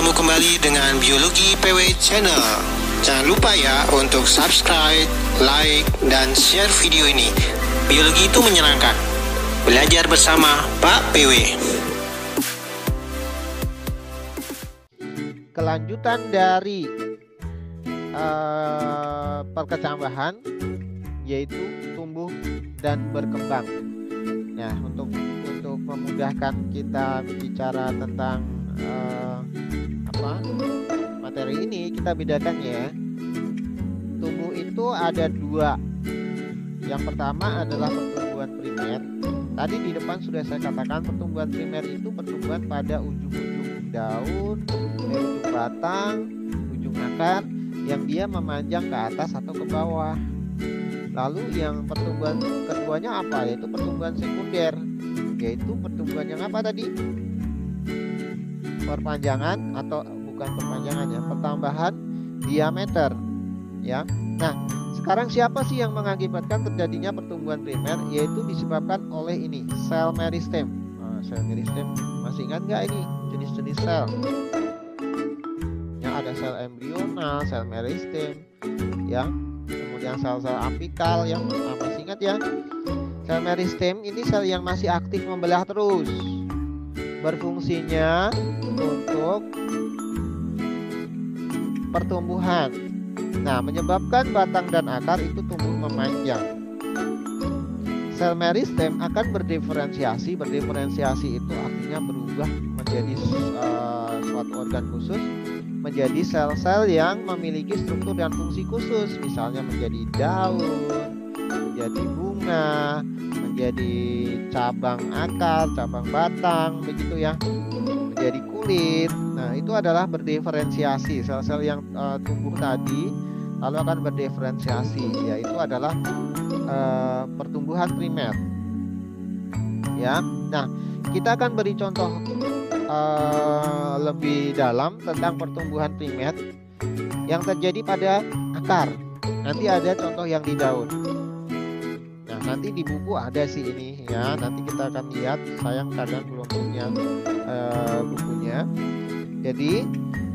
bertemu kembali dengan Biologi PW Channel. Jangan lupa ya untuk subscribe, like, dan share video ini. Biologi itu menyenangkan. Belajar bersama Pak PW. Kelanjutan dari perkecambahan yaitu tumbuh dan berkembang. Nah, untuk memudahkan kita bicara tentang materi ini, kita bedakan ya. Tumbuh itu ada dua. Yang pertama adalah pertumbuhan primer. Tadi di depan sudah saya katakan pertumbuhan primer itu pertumbuhan pada ujung-ujung daun, ujung batang, ujung akar yang dia memanjang ke atas atau ke bawah. Lalu yang pertumbuhan keduanya apa? Yaitu pertumbuhan sekunder. Yaitu pertumbuhan yang apa tadi? Perpanjangan atau bukan perpanjangan ya, pertambahan diameter ya. Nah, sekarang siapa sih yang mengakibatkan terjadinya pertumbuhan primer? Yaitu disebabkan oleh ini, sel meristem. Sel meristem masih ingat nggak ini jenis-jenis sel? Yang ada sel embrional, sel meristem ya. Kemudian sel-sel apikal yang masih ingat ya. Sel meristem ini sel yang masih aktif membelah terus. Berfungsinya untuk pertumbuhan. Nah, menyebabkan batang dan akar itu tumbuh memanjang. Sel meristem akan berdiferensiasi. Berdiferensiasi itu artinya berubah menjadi suatu organ khusus, menjadi sel-sel yang memiliki struktur dan fungsi khusus. Misalnya menjadi daun, menjadi bunga, menjadi cabang akar, cabang batang, begitu ya, menjadi kulit. Nah, itu adalah berdiferensiasi. Sel-sel yang tumbuh tadi lalu akan berdiferensiasi, yaitu adalah pertumbuhan primer. Ya, nah kita akan beri contoh lebih dalam tentang pertumbuhan primer yang terjadi pada akar. Nanti ada contoh yang di daun. Nah, nanti di buku ada sih ini ya. Nanti kita akan lihat. Sayang kadang belum punya bukunya. Jadi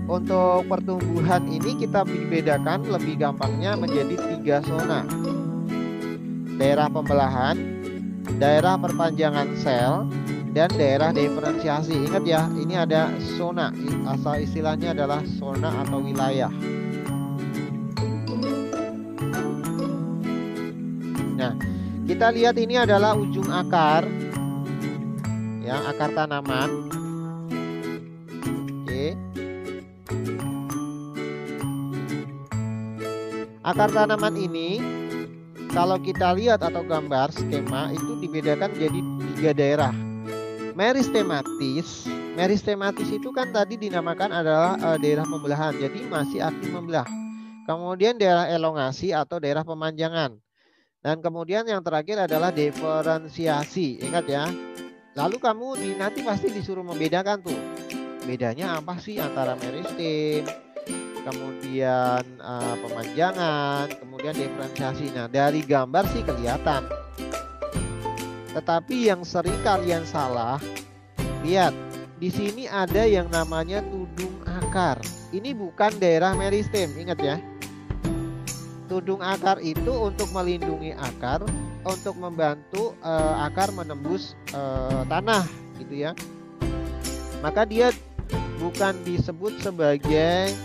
untuk pertumbuhan ini kita bedakan lebih gampangnya menjadi 3 zona. Daerah pembelahan, daerah perpanjangan sel, dan daerah diferensiasi. Ingat ya, ini ada zona. Asal istilahnya adalah zona atau wilayah. Nah, kita lihat ini adalah ujung akar, ya, akar tanaman. Oke. Akar tanaman ini, kalau kita lihat atau gambar skema itu dibedakan jadi 3 daerah. Meristematis. Meristematis itu kan tadi dinamakan adalah daerah pembelahan, jadi masih aktif membelah. Kemudian daerah elongasi atau daerah pemanjangan. Dan kemudian yang terakhir adalah diferensiasi. Ingat ya. Lalu kamu nanti pasti disuruh membedakan tuh. Bedanya apa sih antara meristem, kemudian pemanjangan, kemudian diferensiasi. Nah, dari gambar sih kelihatan. Tetapi yang sering kalian salah, lihat di sini ada yang namanya tudung akar. Ini bukan daerah meristem, ingat ya. Tudung akar itu untuk melindungi akar, untuk membantu akar menembus tanah, gitu ya. Maka dia bukan disebut sebagai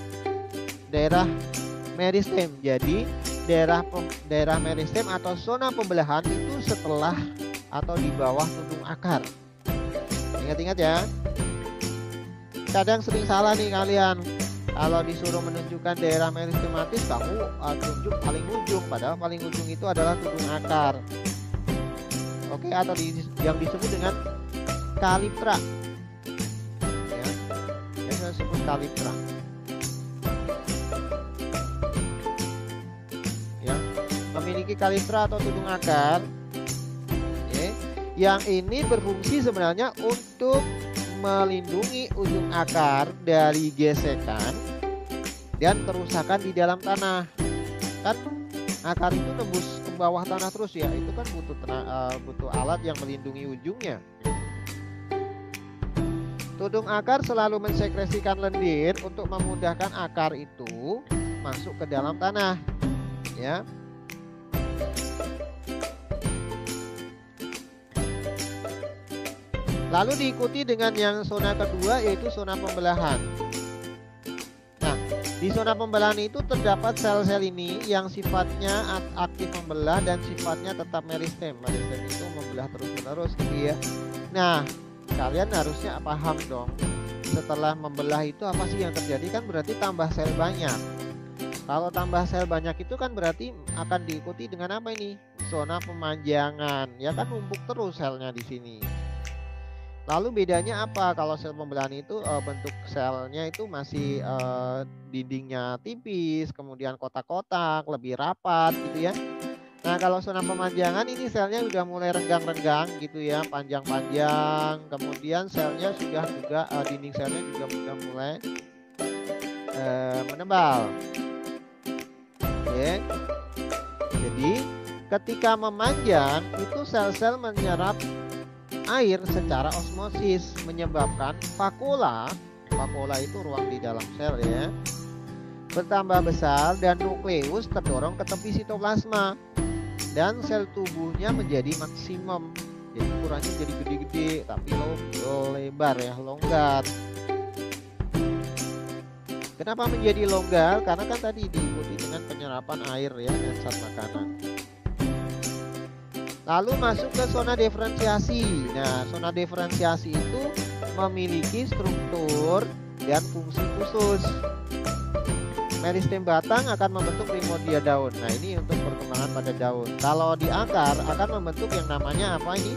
daerah meristem. Jadi daerah meristem atau zona pembelahan itu setelah atau di bawah tudung akar. Ingat-ingat ya. Kadang sering salah nih kalian. Kalau disuruh menunjukkan daerah meristematis, kamu tunjuk paling ujung, padahal paling ujung itu adalah tudung akar. Oke, atau yang disebut dengan kaliptra. Ya, yang disebut kaliptra. Ya, memiliki kaliptra atau tudung akar. Yang ini berfungsi sebenarnya untuk melindungi ujung akar dari gesekan dan kerusakan di dalam tanah. Kan akar itu nembus ke bawah tanah terus ya, itu kan butuh alat yang melindungi ujungnya. Tudung akar selalu mensekresikan lendir untuk memudahkan akar itu masuk ke dalam tanah, ya. Lalu diikuti dengan yang zona kedua, yaitu zona pembelahan. Nah, di zona pembelahan itu terdapat sel-sel ini yang sifatnya aktif membelah dan sifatnya tetap meristem. Meristem itu membelah terus-menerus gitu ya. Nah, kalian harusnya paham dong, setelah membelah itu apa sih yang terjadi? Kan berarti tambah sel banyak. Kalau tambah sel banyak itu kan berarti akan diikuti dengan apa ini? Zona pemanjangan. Ya kan, numpuk terus selnya di sini. Lalu bedanya apa? Kalau sel pembelahan itu bentuk selnya itu masih dindingnya tipis, kemudian kotak-kotak, lebih rapat gitu ya. Nah, kalau zona pemanjangan ini selnya sudah mulai renggang-renggang gitu ya, panjang-panjang. Kemudian selnya sudah juga dinding selnya juga sudah mulai menebal. Oke. Jadi ketika memanjang itu sel-sel menyerap air secara osmosis, menyebabkan vakuola itu ruang di dalam sel ya, bertambah besar dan nukleus terdorong ke tepi sitoplasma dan sel tubuhnya menjadi maksimum. Jadi ukurannya jadi gede-gede tapi lebar ya, longgar. Kenapa menjadi longgar? Karena kan tadi diikuti dengan penyerapan air ya dan zat makanan. Lalu masuk ke zona diferensiasi. Nah, zona diferensiasi itu memiliki struktur dan fungsi khusus. Meristem batang akan membentuk primordia daun. Nah, ini untuk perkembangan pada daun. Kalau di akar akan membentuk yang namanya apa ini?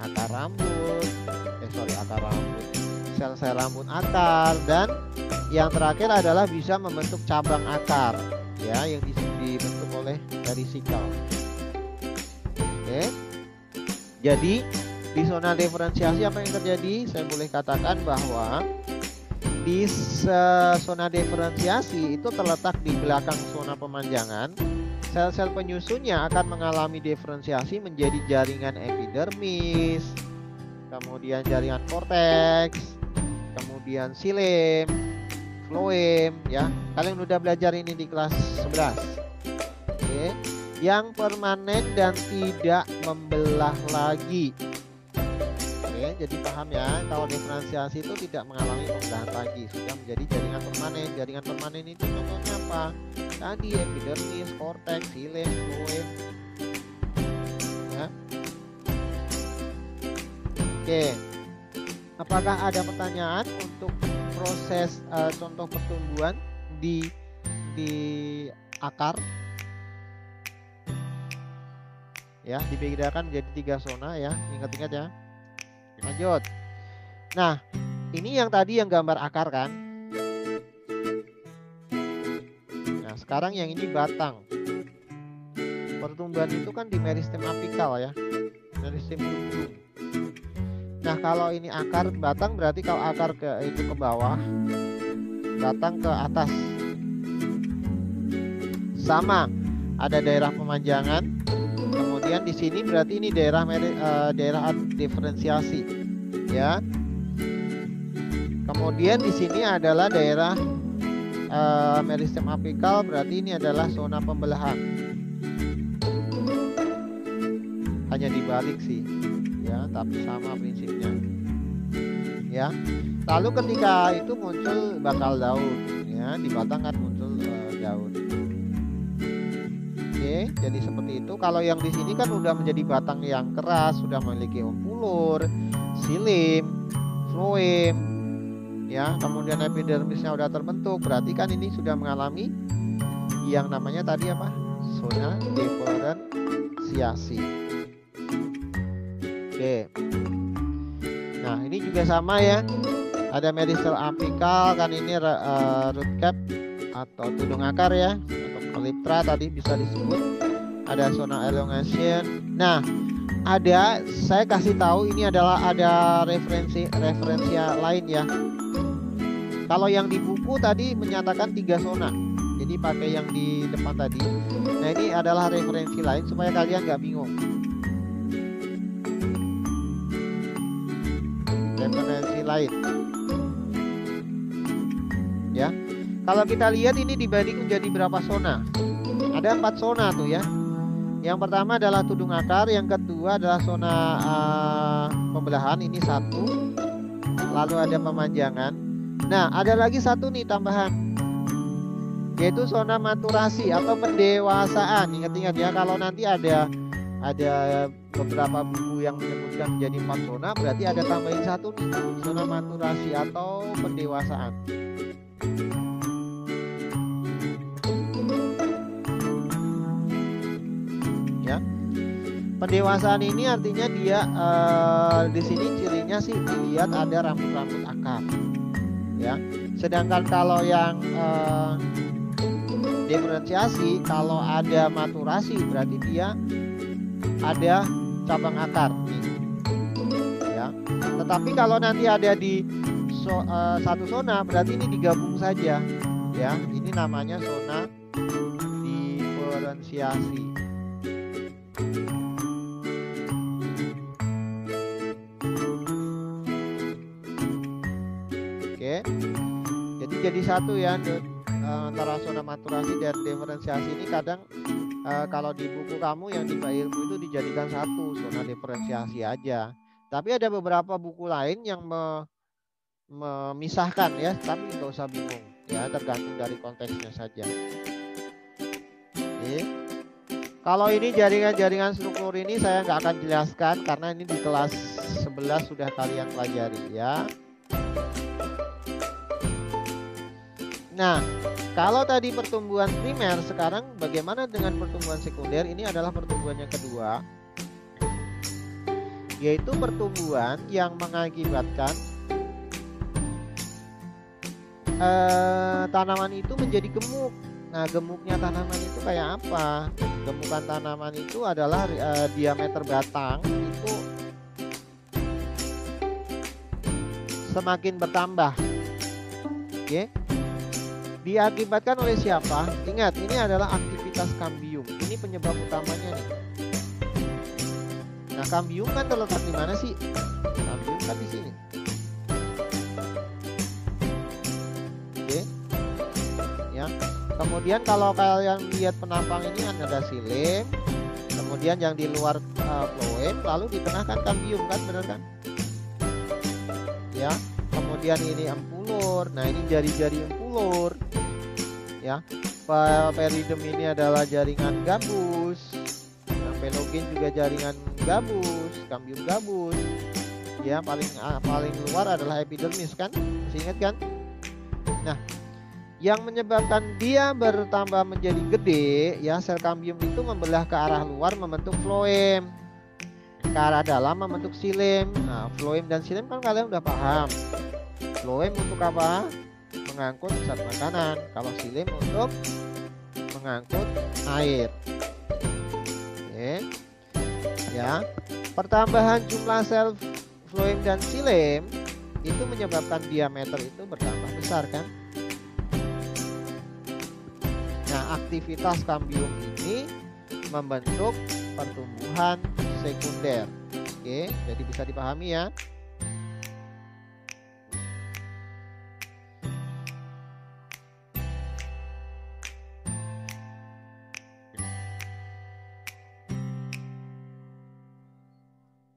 Akar rambut. Akar rambut. Sel-sel rambut akar, dan yang terakhir adalah bisa membentuk cabang akar ya, yang dibentuk oleh dari sikal. Oke. Jadi di zona diferensiasi apa yang terjadi? Saya boleh katakan bahwa di zona diferensiasi itu terletak di belakang zona pemanjangan. Sel-sel penyusunnya akan mengalami diferensiasi menjadi jaringan epidermis, kemudian jaringan korteks, kemudian xilem, floem ya. Kalian udah belajar ini di kelas 11. Oke. Yang permanen dan tidak membelah lagi. Oke, jadi paham ya, kalau diferensiasi itu tidak mengalami pembelahan lagi, sudah menjadi jaringan permanen. Jaringan permanen itu contohnya apa? Tadi epidermis, korteks, xilem, floem. Ya. Oke. Apakah ada pertanyaan untuk proses contoh pertumbuhan di akar? Ya, dibedakan menjadi 3 zona ya, ingat-ingat ya. Lanjut. Nah, ini yang tadi yang gambar akar kan. Nah, sekarang yang ini batang. Pertumbuhan itu kan di meristem apikal ya, meristem ujung. Nah, kalau ini akar, batang berarti kalau akar itu ke bawah, batang ke atas. Sama, ada daerah pemanjangan. Kemudian di sini berarti ini daerah diferensiasi, ya. Kemudian di sini adalah daerah meristem apikal, berarti ini adalah zona pembelahan. Hanya dibalik sih, ya, tapi sama prinsipnya, ya. Lalu ketika itu muncul bakal daun, ya, di batang kan muncul daun. Oke, jadi seperti itu. Kalau yang di sini kan udah menjadi batang yang keras, sudah memiliki umpulur, xilem, floem, ya. Kemudian epidermisnya udah terbentuk, berarti kan ini sudah mengalami yang namanya tadi apa? Zona diferensiasi. Oke. Nah, ini juga sama ya. Ada meristem apikal kan, ini root cap atau tudung akar ya. Elytra tadi bisa disebut, ada zona elongation. Nah, saya kasih tahu ini adalah ada referensi lain ya. Kalau yang di buku tadi menyatakan 3 zona, jadi pakai yang di depan tadi. Nah, ini adalah referensi lain supaya kalian nggak bingung. Referensi lain. Kalau kita lihat ini dibagi menjadi berapa zona? Ada 4 zona tuh ya. Yang pertama adalah tudung akar, yang kedua adalah zona pembelahan, ini 1. Lalu ada pemanjangan. Nah, ada lagi 1 nih tambahan, yaitu zona maturasi atau pendewasaan. Ingat-ingat ya, kalau nanti ada beberapa buku yang menyebutkan menjadi 4 zona, berarti ada tambahin 1 nih, zona maturasi atau pendewasaan. Ya, pendewasaan ini artinya dia di sini cirinya sih dilihat ada rambut-rambut akar, ya. Sedangkan kalau yang diferensiasi, kalau ada maturasi berarti dia ada cabang akar nih, ya. Tetapi kalau nanti ada di satu zona berarti ini digabung saja, ya. Ini namanya zona diferensiasi. Oke, jadi 1 ya antara zona maturasi dan diferensiasi ini. Kadang kalau di buku kamu yang di ilmu itu dijadikan 1 zona diferensiasi aja, tapi ada beberapa buku lain yang memisahkan ya, tapi nggak usah bingung ya, tergantung dari konteksnya saja. Oke. Kalau ini jaringan struktur ini saya nggak akan jelaskan karena ini di kelas 11 sudah kalian pelajari ya. Nah, kalau tadi pertumbuhan primer, sekarang bagaimana dengan pertumbuhan sekunder? Ini adalah pertumbuhan yang kedua, yaitu pertumbuhan yang mengakibatkan tanaman itu menjadi gemuk. Nah, gemuknya tanaman itu kayak apa? Gemukan tanaman itu adalah diameter batang itu semakin bertambah. Oke. Diakibatkan oleh siapa? Ingat, ini adalah aktivitas kambium. Ini penyebab utamanya nih. Nah, kambium kan terletak di mana sih? Kambium kan di sini. Oke. Ya. Kemudian kalau kalian lihat penampang ini ada xilem, kemudian yang di luar phloem, lalu di tengah kan kambium kan, benar kan? Ya. Kemudian ini empulur. Nah, ini jari-jari empulur. Ya. Peridem ini adalah jaringan gabus. Nah, pelogen juga jaringan gabus, kambium gabus. Ya, paling luar adalah epidermis kan? Masih ingat kan? Nah, yang menyebabkan dia bertambah menjadi gede, ya, sel kambium itu membelah ke arah luar membentuk phloem, ke arah dalam membentuk xilem. Nah, phloem dan xilem kan kalian udah paham. Phloem untuk apa? Mengangkut zat makanan. Kalau xilem untuk mengangkut air. Oke. Ya. Pertambahan jumlah sel phloem dan xilem itu menyebabkan diameter itu bertambah besar kan? Nah, aktivitas kambium ini membentuk pertumbuhan sekunder. Oke, jadi bisa dipahami ya.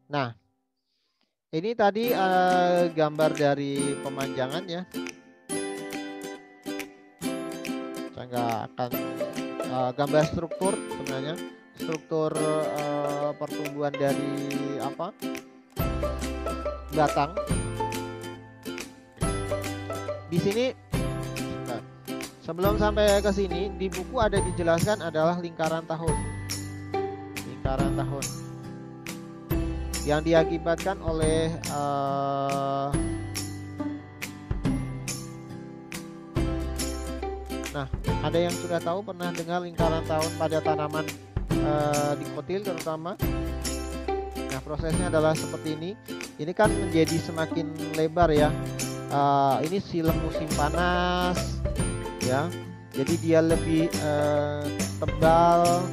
Nah, ini tadi gambar dari pemanjangan ya. Saya nggak akan gambar struktur sebenarnya, struktur pertumbuhan dari apa? Batang. Di sini, nah, sebelum sampai ke sini di buku ada dijelaskan adalah lingkaran tahun. Lingkaran tahun yang diakibatkan oleh nah, ada yang sudah tahu pernah dengar lingkaran tahun pada tanaman dikotil terutama. Nah, prosesnya adalah seperti ini. Ini kan menjadi semakin lebar ya. Ini silem musim panas ya. Jadi dia lebih tebal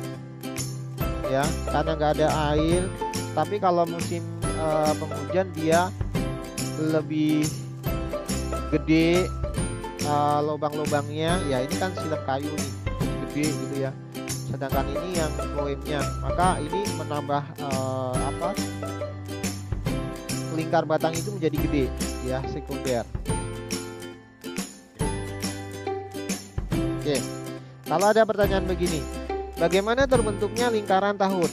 ya, karena nggak ada air. Tapi kalau musim penghujan dia lebih gede lubang-lubangnya ya ini kan silem kayu nih gede gitu ya, sedangkan ini yang floemnya, maka ini menambah lingkar batang itu menjadi gede ya, sekunder. Oke, kalau ada pertanyaan begini, bagaimana terbentuknya lingkaran tahun?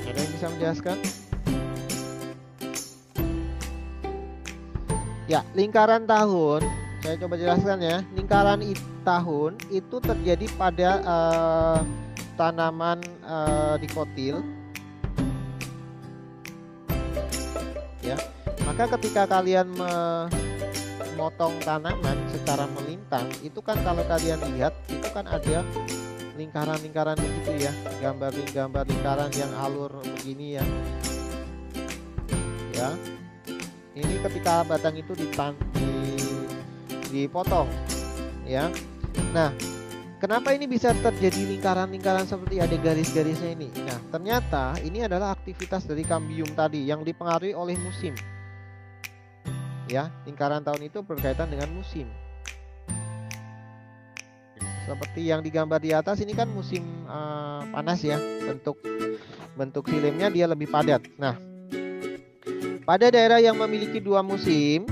Ada yang bisa menjelaskan? Ya, lingkaran tahun, saya coba jelaskan ya. Lingkaran tahun itu terjadi pada tanaman dikotil. Ya, maka ketika kalian memotong tanaman secara melintang, itu kan kalau kalian lihat itu kan ada lingkaran-lingkaran begitu ya, gambar lingkaran yang alur begini ya. Ya. Ini ketika batang itu dipotong ya. Nah, kenapa ini bisa terjadi lingkaran-lingkaran seperti ada garis-garisnya ini? Nah, ternyata ini adalah aktivitas dari kambium tadi yang dipengaruhi oleh musim. Ya, lingkaran tahun itu berkaitan dengan musim. Seperti yang digambar di atas ini kan musim panas ya, bentuk silemnya dia lebih padat. Nah, pada daerah yang memiliki dua musim,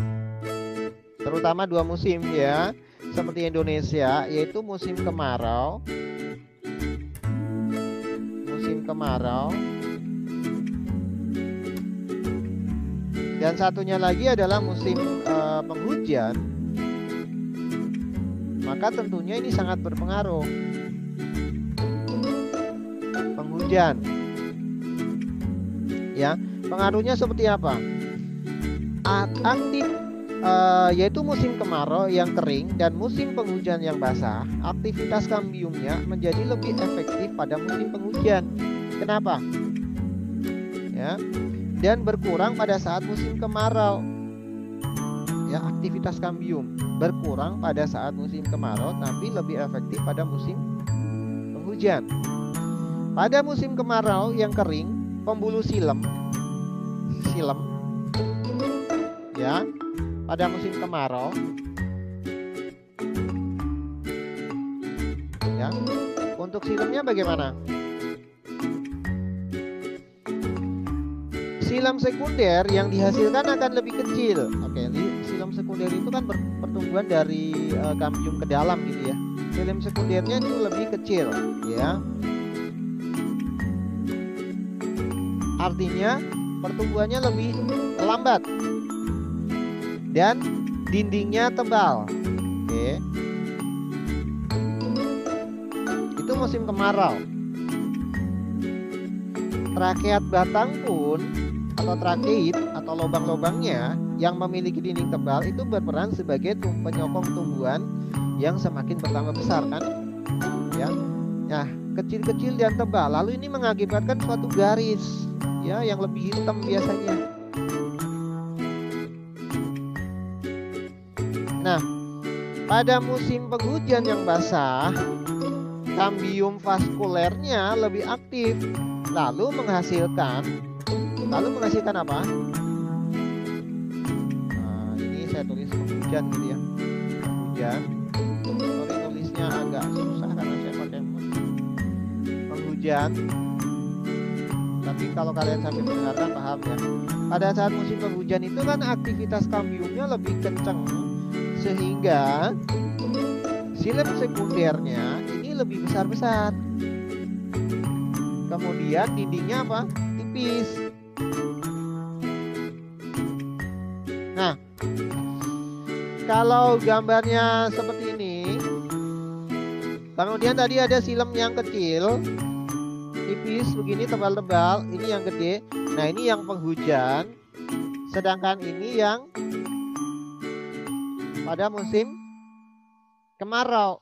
terutama dua musim ya, seperti Indonesia, yaitu musim kemarau, dan satunya lagi adalah musim penghujan, maka tentunya ini sangat berpengaruh. Penghujan, ya. Pengaruhnya seperti apa? Aktif yaitu musim kemarau yang kering dan musim penghujan yang basah, aktivitas kambiumnya menjadi lebih efektif pada musim penghujan. Kenapa? Ya, dan berkurang pada saat musim kemarau. Ya, aktivitas kambium berkurang pada saat musim kemarau, tapi lebih efektif pada musim penghujan. Pada musim kemarau yang kering, pembuluh silem ya, pada musim kemarau ya, untuk silemnya bagaimana? Silem sekunder yang dihasilkan akan lebih kecil. Oke, silem sekunder itu kan pertumbuhan dari kambium ke dalam gitu ya. Silem sekundernya itu lebih kecil ya, artinya pertumbuhannya lebih lambat dan dindingnya tebal. Oke. Itu musim kemarau. Trakeat batang pun atau trakeit atau lubang-lubangnya yang memiliki dinding tebal itu berperan sebagai penyokong tumbuhan yang semakin bertambah besar kan? Ya. Nah, kecil-kecil dan tebal. Lalu ini mengakibatkan suatu garis ya yang lebih hitam biasanya. Nah, pada musim penghujan yang basah, kambium vaskulernya lebih aktif, lalu menghasilkan apa? Nah, ini saya tulis penghujan gitu ya. Penghujan. Sorry, tulisnya agak susah karena saya pakai penghujan. Tapi kalau kalian sambil mendengarkan paham ya. Pada saat musim penghujan itu kan aktivitas kambiumnya lebih kencang, sehingga silem sekundernya ini lebih besar-besar. Kemudian dindingnya apa? Tipis. Nah, kalau gambarnya seperti ini, kemudian tadi ada silem yang kecil, tipis begini, tebal-tebal, ini yang gede. Nah, ini yang penghujan, sedangkan ini yang pada musim kemarau.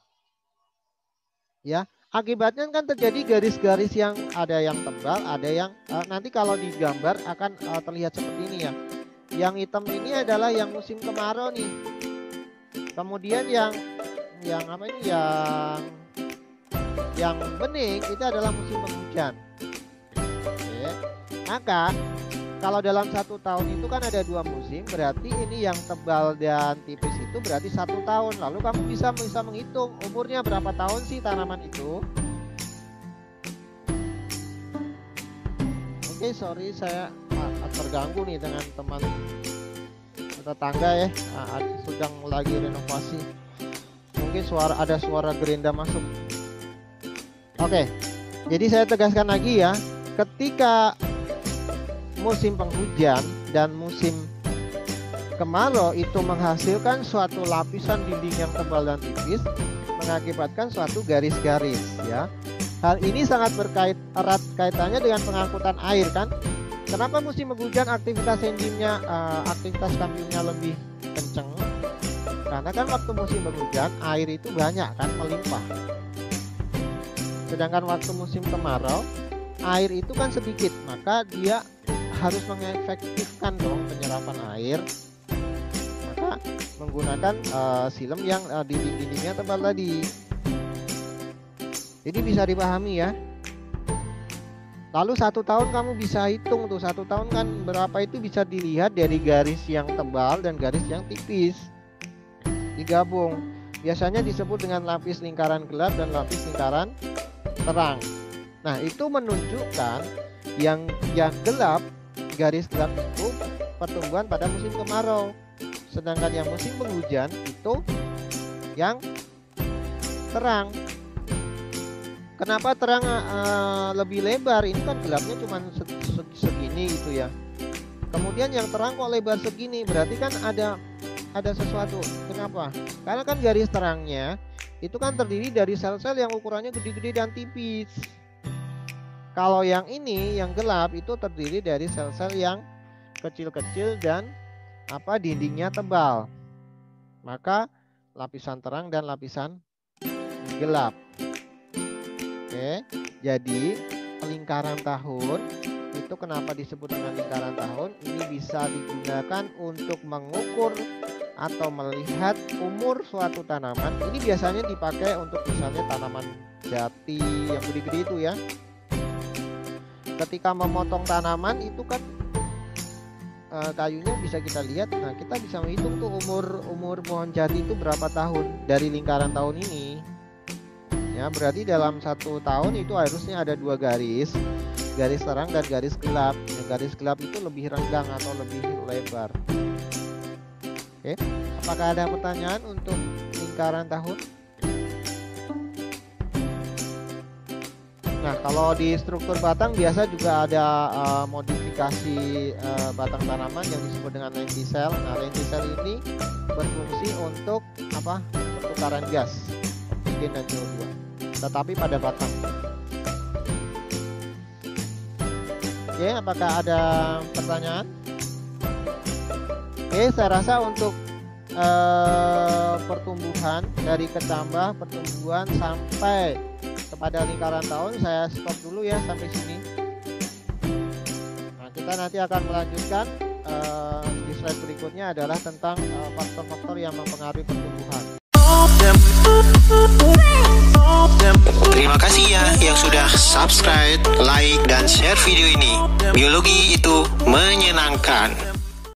Ya, akibatnya kan terjadi garis-garis yang ada yang tebal, ada yang nanti kalau digambar akan terlihat seperti ini ya. Yang hitam ini adalah yang musim kemarau nih. Kemudian yang apa ini, yang bening itu adalah musim penghujan. Oke. Maka kalau dalam 1 tahun itu kan ada 2 musim, berarti ini yang tebal dan tipis itu berarti 1 tahun. Lalu kamu bisa menghitung umurnya berapa tahun sih tanaman itu. Oke, sorry saya terganggu nih dengan teman tetangga ya, sedang lagi renovasi. Mungkin ada suara gerinda masuk. Oke, jadi saya tegaskan lagi ya, ketika musim penghujan dan musim kemarau itu menghasilkan suatu lapisan dinding yang tebal dan tipis, mengakibatkan suatu garis-garis ya. Hal ini sangat erat kaitannya dengan pengangkutan air kan. Kenapa musim penghujan aktivitas enzimnya, aktivitas kambiumnya lebih kenceng? Karena kan waktu musim penghujan air itu banyak kan, melimpah. Sedangkan waktu musim kemarau air itu kan sedikit, maka dia harus mengefektifkan dong penyerapan air. Maka menggunakan silem yang dinding-dindingnya tebal tadi. Jadi bisa dipahami ya. Lalu 1 tahun kamu bisa hitung tuh, 1 tahun kan berapa itu bisa dilihat dari garis yang tebal dan garis yang tipis digabung. Biasanya disebut dengan lapis lingkaran gelap dan lapis lingkaran terang. Nah, itu menunjukkan yang gelap, garis gelap itu pertumbuhan pada musim kemarau. Sedangkan yang musim penghujan itu yang terang. Kenapa terang lebih lebar? Ini kan gelapnya cuma segini gitu ya. Kemudian yang terang kok lebar segini? Berarti kan ada sesuatu. Kenapa? Karena kan garis terangnya itu kan terdiri dari sel-sel yang ukurannya gede-gede dan tipis. Kalau yang ini, yang gelap itu terdiri dari sel-sel yang kecil-kecil dan dindingnya tebal. Maka lapisan terang dan lapisan gelap. Oke, jadi lingkaran tahun itu kenapa disebut dengan lingkaran tahun? Ini bisa digunakan untuk mengukur atau melihat umur suatu tanaman. Ini biasanya dipakai untuk misalnya tanaman jati yang gede-gede itu ya. Ketika memotong tanaman itu kan kayunya bisa kita lihat. Nah, kita bisa menghitung tuh umur pohon jati itu berapa tahun dari lingkaran tahun ini. Ya, berarti dalam 1 tahun itu harusnya ada 2 garis terang dan garis gelap. Yang garis gelap itu lebih renggang atau lebih lebar. Oke, apakah ada pertanyaan untuk lingkaran tahun? Nah, kalau di struktur batang biasa juga ada modifikasi batang tanaman yang disebut dengan lenticel. Nah, lenticel ini berfungsi untuk pertukaran gas oksigen dan CO2, tetapi pada batang. Oke, apakah ada pertanyaan? Oke, saya rasa untuk pertumbuhan dari kecambah pertumbuhan sampai kepada lingkaran tahun saya stop dulu ya sampai sini. Nah, kita nanti akan melanjutkan di slide berikutnya adalah tentang faktor-faktor yang mempengaruhi pertumbuhan. Terima kasih ya yang sudah subscribe, like, dan share video ini. Biologi itu menyenangkan.